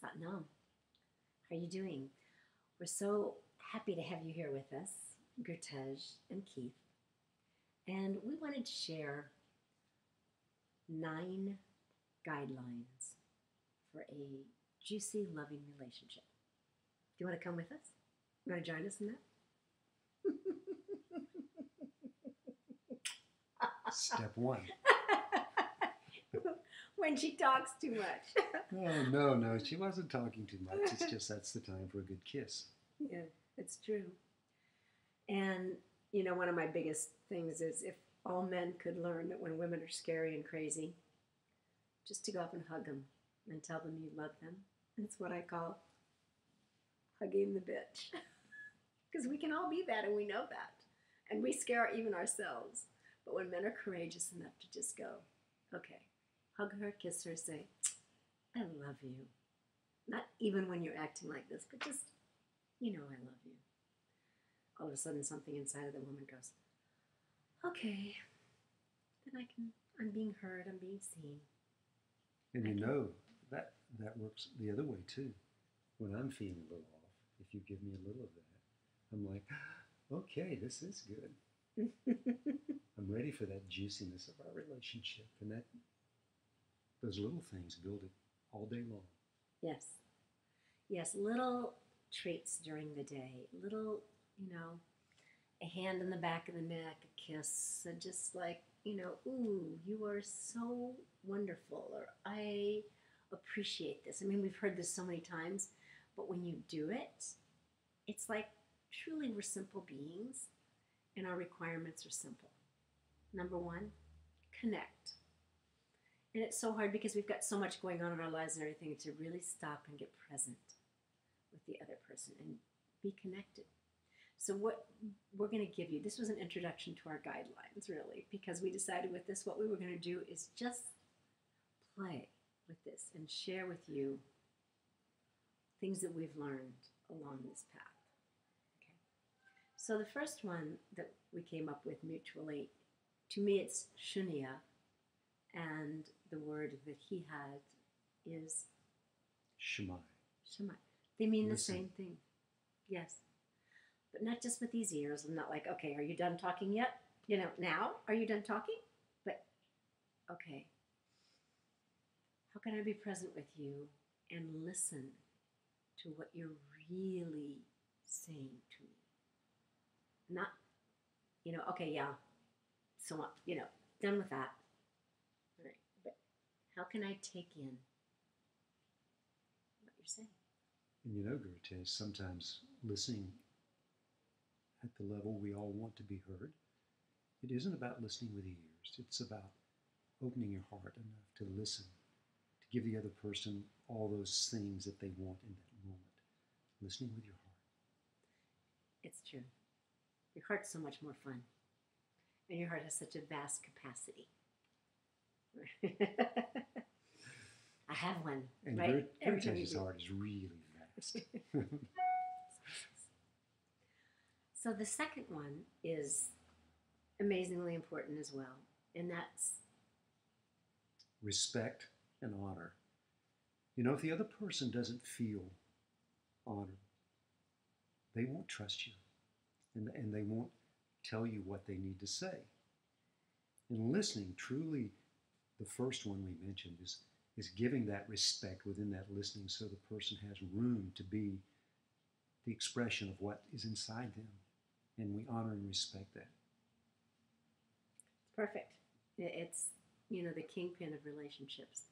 Satnam, how are you doing? We're so happy to have you here with us, Gurutej and Keith. And we wanted to share 9 guidelines for a juicy, loving relationship. Do you want to come with us? You want to join us in that? Step 1. When she talks too much. Oh, no, she wasn't talking too much. It's just that's the time for a good kiss. Yeah, it's true. And, you know, one of my biggest things is if all men could learn that when women are scary and crazy, just to go up and hug them and tell them you love them. That's what I call hugging the bitch. Because we can all be that and we know that. And we scare even ourselves. But when men are courageous enough to just go, okay, hug her, kiss her, say, I love you. Not even when you're acting like this, but just, you know I love you. All of a sudden something inside of the woman goes, okay, then I'm being heard, I'm being seen. And you know, that works the other way too. When I'm feeling a little off, if you give me a little of that, I'm like, okay, this is good. I'm ready for that juiciness of our relationship. And those little things build it all day long. Yes. Yes, little treats during the day. Little, you know, a hand in the back of the neck, a kiss, and just like, you know, ooh, you are so wonderful, or I appreciate this. I mean, we've heard this so many times, but when you do it, it's like truly we're simple beings and our requirements are simple. Number 1, connect. And it's so hard because we've got so much going on in our lives and everything to really stop and get present with the other person and be connected. So what we're going to give you, this was an introduction to our guidelines, really, because we decided with this, what we were going to do is just play with this and share with you things that we've learned along this path. Okay. So the first one that we came up with mutually, to me it's shunya, and the word that he had is Shemai. Shemai. They mean Listen. the same thing. Yes. But not just with these ears. I'm not like, okay, are you done talking yet? You know, now? Are you done talking? But, okay. How can I be present with you and listen to what you're really saying to me? Not, you know, okay, yeah. So, you know, done with that. All right. But how can I take in what you're saying? And you know, Gurutej, sometimes listening at the level we all want to be heard, it isn't about listening with the ears. It's about opening your heart enough to listen, to give the other person all those things that they want in that moment. Listening with your heart. It's true. Your heart's so much more fun. And your heart has such a vast capacity. I have one. And right? Gurutej's heart is really vast. So the second one is amazingly important as well, and that's respect and honor. You know, if the other person doesn't feel honored, they won't trust you, and they won't tell you what they need to say. And listening, truly, the first one we mentioned is giving that respect within that listening so the person has room to be the expression of what is inside them. And we honor and respect that. Perfect. It's, you know, the kingpin of relationships.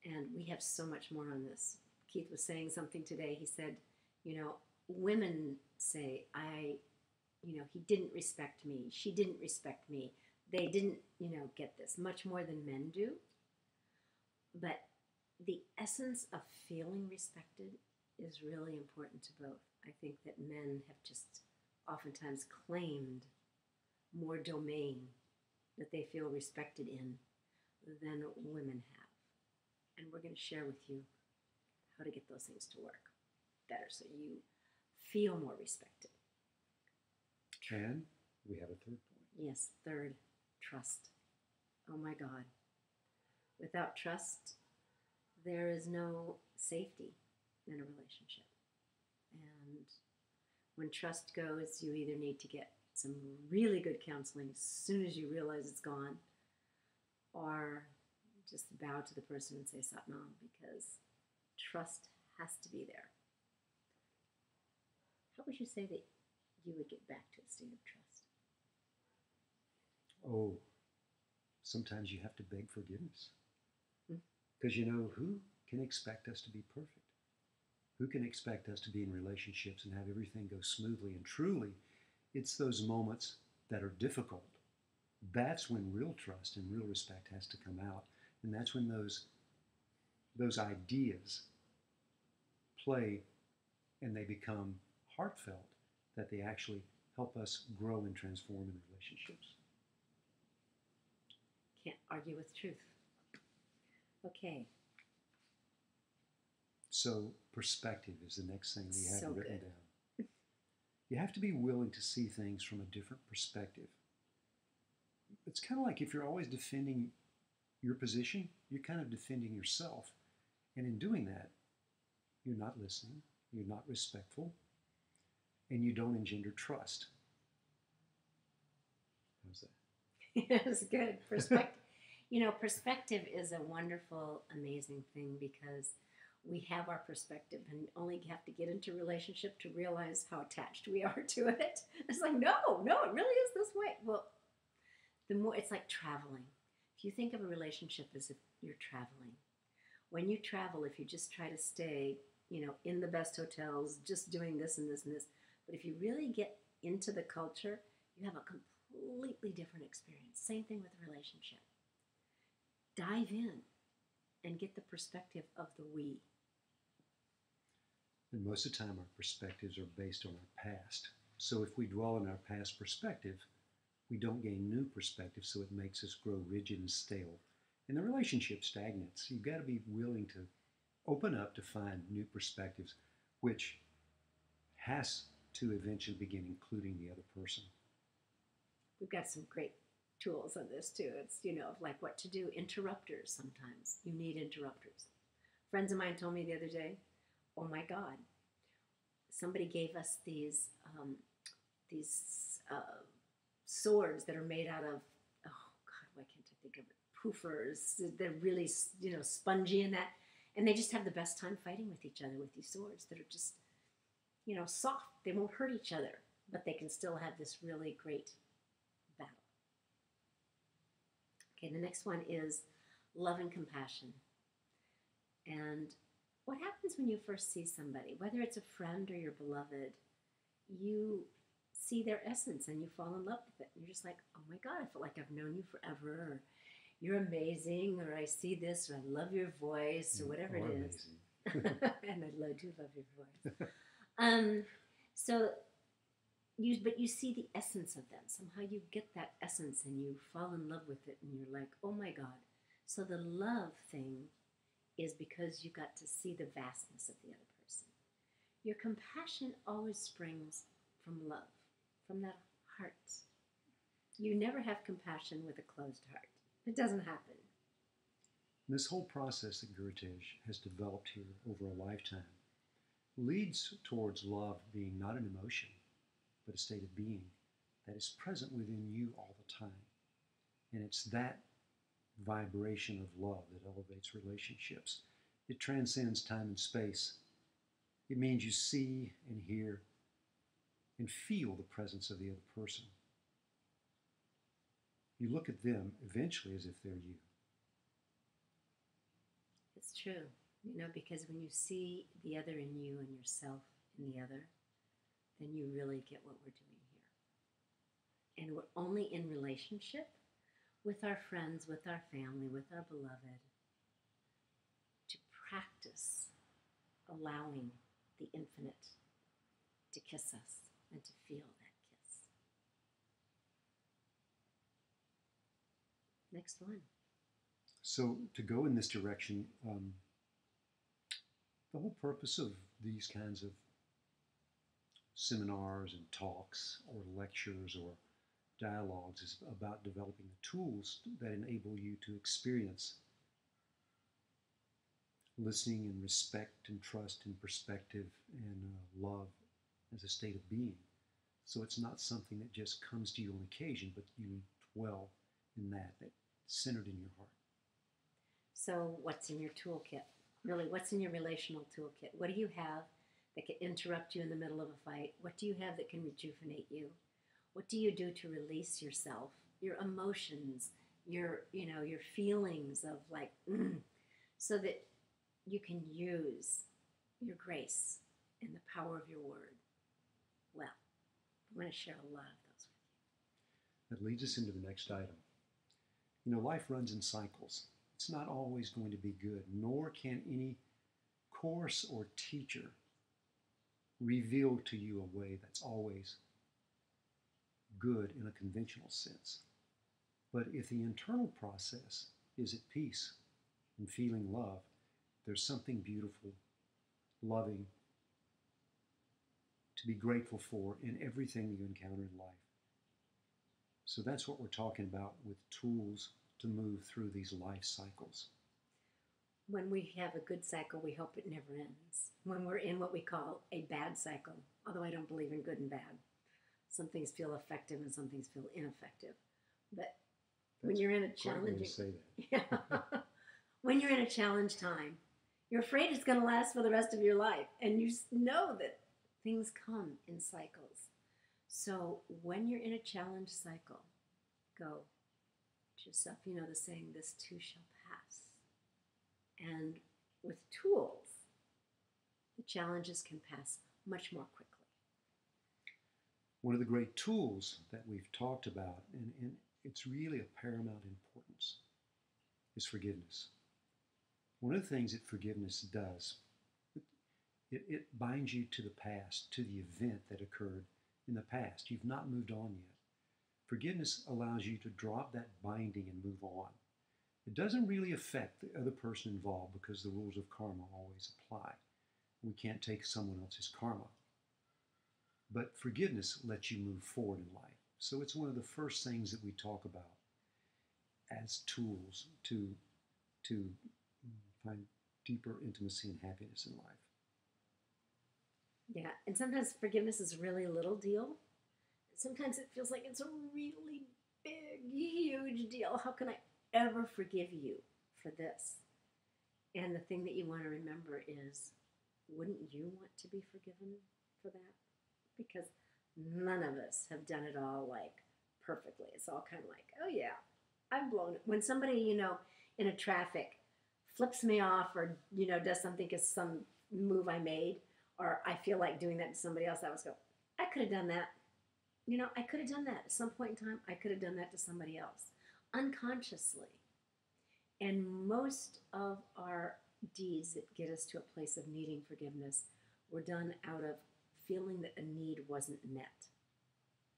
And we have so much more on this. Keith was saying something today. He said, you know, women say, he didn't respect me. She didn't respect me. They didn't, you know, get this much more than men do. But the essence of feeling respected is really important to both. I think that men have just oftentimes claimed more domain that they feel respected in than women have. And we're going to share with you how to get those things to work better so you feel more respected. And we have a third point. Yes, third, trust. Oh my God. Without trust, there is no safety. in a relationship. And when trust goes, you either need to get some really good counseling as soon as you realize it's gone, or just bow to the person and say Satnam, because trust has to be there. How would you say that you would get back to a state of trust? Oh, sometimes you have to beg forgiveness. Mm. Because who can expect us to be perfect? Who can expect us to be in relationships and have everything go smoothly? And truly, it's those moments that are difficult. That's when real trust and real respect has to come out. And that's when those ideas play and they become heartfelt, that they actually help us grow and transform in relationships. Can't argue with truth. Okay. So perspective is the next thing we have So written good. down. You have to be willing to see things from a different perspective. It's kind of like if you're always defending your position, you're kind of defending yourself. And in doing that, you're not listening, you're not respectful, and you don't engender trust. How's that? It's good. Perspective. Perspective is a wonderful, amazing thing, because we have our perspective and only have to get into a relationship to realize how attached we are to it. It's like, no, it really is this way. Well, the more, it's like traveling. If you think of a relationship as if you're traveling, when you travel, if you just try to stay, in the best hotels, just doing this and this and this, but if you really get into the culture, you have a completely different experience. Same thing with a relationship. Dive in and get the perspective of the we. And most of the time, our perspectives are based on our past. So if we dwell on our past perspective, we don't gain new perspective, so it makes us grow rigid and stale. And the relationship stagnates. You've got to be willing to open up to find new perspectives, which has to eventually begin including the other person. We've got some great tools on this too. It's, like what to do. Interrupters sometimes. You need interrupters. Friends of mine told me the other day, oh my God, somebody gave us these swords that are made out of, oh God, why can't I think of it? Poofers. They're really, spongy and that. And they just have the best time fighting with each other with these swords that are just, soft. They won't hurt each other, but they can still have this really great battle. Okay, the next one is love and compassion. And what happens when you first see somebody, whether it's a friend or your beloved, you see their essence and you fall in love with it. And you're just like, oh my God, I feel like I've known you forever, or you're amazing, or I see this, or I love your voice, or whatever it is. And I do love your voice. But you see the essence of them. Somehow you get that essence and you fall in love with it, and you're like, oh my God. So the love thing is because you got to see the vastness of the other person. Your compassion always springs from love, from that heart. You never have compassion with a closed heart. It doesn't happen. This whole process that Gurutej has developed here over a lifetime leads towards love being not an emotion, but a state of being that is present within you all the time. And it's that vibration of love that elevates relationships. It transcends time and space. It means you see and hear and feel the presence of the other person. You look at them eventually as if they're you. It's true, because when you see the other in you and yourself in the other, then you really get what we're doing here. And we're only in relationship with our friends, with our family, with our beloved, to practice allowing the infinite to kiss us and to feel that kiss. Next one. So to go in this direction, the whole purpose of these kinds of seminars and talks or lectures or dialogues is about developing the tools that enable you to experience listening and respect and trust and perspective and love as a state of being. So it's not something that just comes to you on occasion, but you dwell in that's centered in your heart. So, what's in your toolkit? Really, what's in your relational toolkit? What do you have that can interrupt you in the middle of a fight? What do you have that can rejuvenate you? What do you do to release yourself, your emotions, your feelings of like, so that you can use your grace and the power of your word? Well, I want to share a lot of those with That leads us into the next item. You know, life runs in cycles. It's not always going to be good, nor can any course or teacher reveal to you a way that's always good in a conventional sense. But if the internal process is at peace and feeling love, there's something beautiful, loving, to be grateful for in everything you encounter in life. So that's what we're talking about with tools to move through these life cycles. you. When we have a good cycle, we hope it never ends. When we're in what we call a bad cycle, although I don't believe in good and bad, some things feel effective and some things feel ineffective. But when you're in a challenging, say that. yeah, when you're in a challenge time, you're afraid it's going to last for the rest of your life, and you know that things come in cycles. So when you're in a challenge cycle, go to yourself. You know the saying, "This too shall pass." And with tools, the challenges can pass much more quickly. One of the great tools that we've talked about, and it's really of paramount importance, is forgiveness. One of the things that forgiveness does, it binds you to the past, to the event that occurred in the past. You've not moved on yet. Forgiveness allows you to drop that binding and move on. It doesn't really affect the other person involved because the rules of karma always apply. We can't take someone else's karma. But forgiveness lets you move forward in life. So it's one of the first things that we talk about as tools to find deeper intimacy and happiness in life. Yeah, and sometimes forgiveness is really a little deal. Sometimes it feels like it's a really big, huge deal. How can I ever forgive you for this? And the thing that you want to remember is, wouldn't you want to be forgiven for that? Because none of us have done it all like perfectly. It's all kind of like, oh yeah, I've blown it. When somebody, in a traffic flips me off or, does something because some move I made, or I feel like doing that to somebody else, I always go, I could have done that. I could have done that at some point in time. I could have done that to somebody else unconsciously. And most of our deeds that get us to a place of needing forgiveness were done out of feeling that a need wasn't met.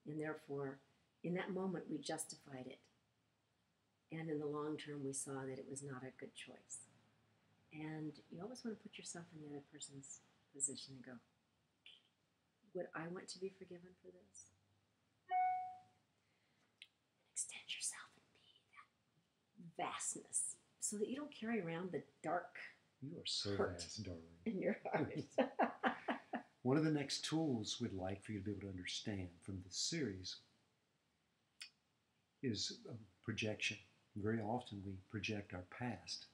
And therefore, in that moment, we justified it. And in the long term, we saw that it was not a good choice. And you always want to put yourself in the other person's position and go, would I want to be forgiven for this? And extend yourself and be that vastness so that you don't carry around the dark You are so hurt vast, darling. in your heart. One of the next tools we'd like for you to be able to understand from this series is projection. Very often we project our past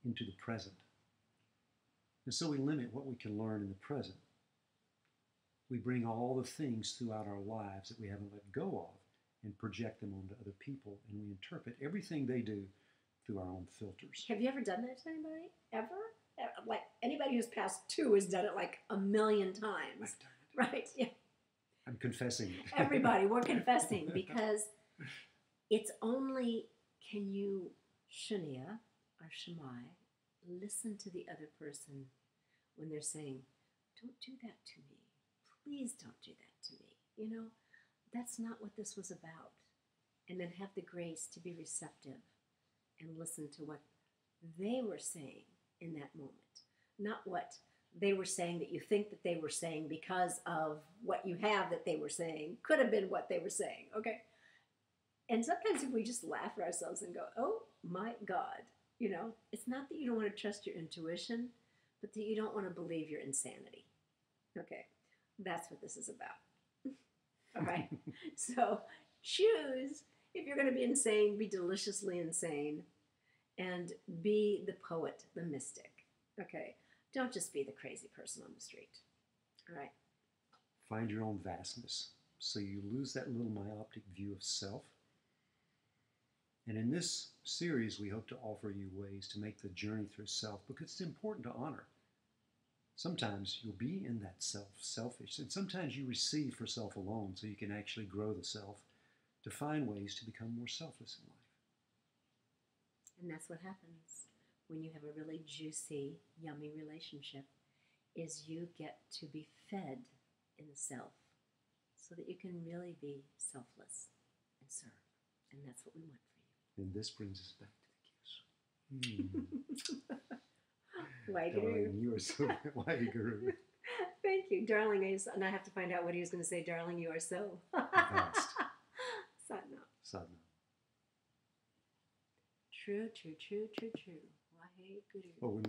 into the present. And so we limit what we can learn in the present. We bring all the things throughout our lives that we haven't let go of and project them onto other people, and we interpret everything they do through our own filters. Have you ever done that to anybody? Ever? Like anybody who's passed 2 has done it like a million times. I've done it. Right? Yeah. I'm confessing it. Everybody, we're confessing because it's only can you, Shania or Shemai, listen to the other person when they're saying, don't do that to me. Please don't do that to me. That's not what this was about. And then have the grace to be receptive and listen to what they were saying in that moment. Not what they were saying that you think that they were saying because of what you have that they were saying could have been what they were saying, okay? And sometimes if we just laugh at ourselves and go, oh my God, You know, it's not that you don't want to trust your intuition, but that you don't want to believe your insanity. Okay, that's what this is about. All right. So choose, if you're going to be insane, be deliciously insane and be the poet, the mystic. Okay. Don't just be the crazy person on the street. All right. Find your own vastness so you lose that little myopic view of self. And in this series, we hope to offer you ways to make the journey through self, because it's important to honor. Sometimes you'll be in that selfish, and sometimes you receive for self alone, so you can actually grow the self to find ways to become more selfless in life. And that's what happens when you have a really juicy, yummy relationship, is you get to be fed in the self so that you can really be selfless and serve. And that's what we want for you. And this brings us back to the kiss. Why, Darling, you are so why, Guru. Thank you, darling. And I have to find out what he was going to say. Darling, you are so Vast. Sadhana. Sadhana. True, true, true, true, true. Why, Guru. Well, when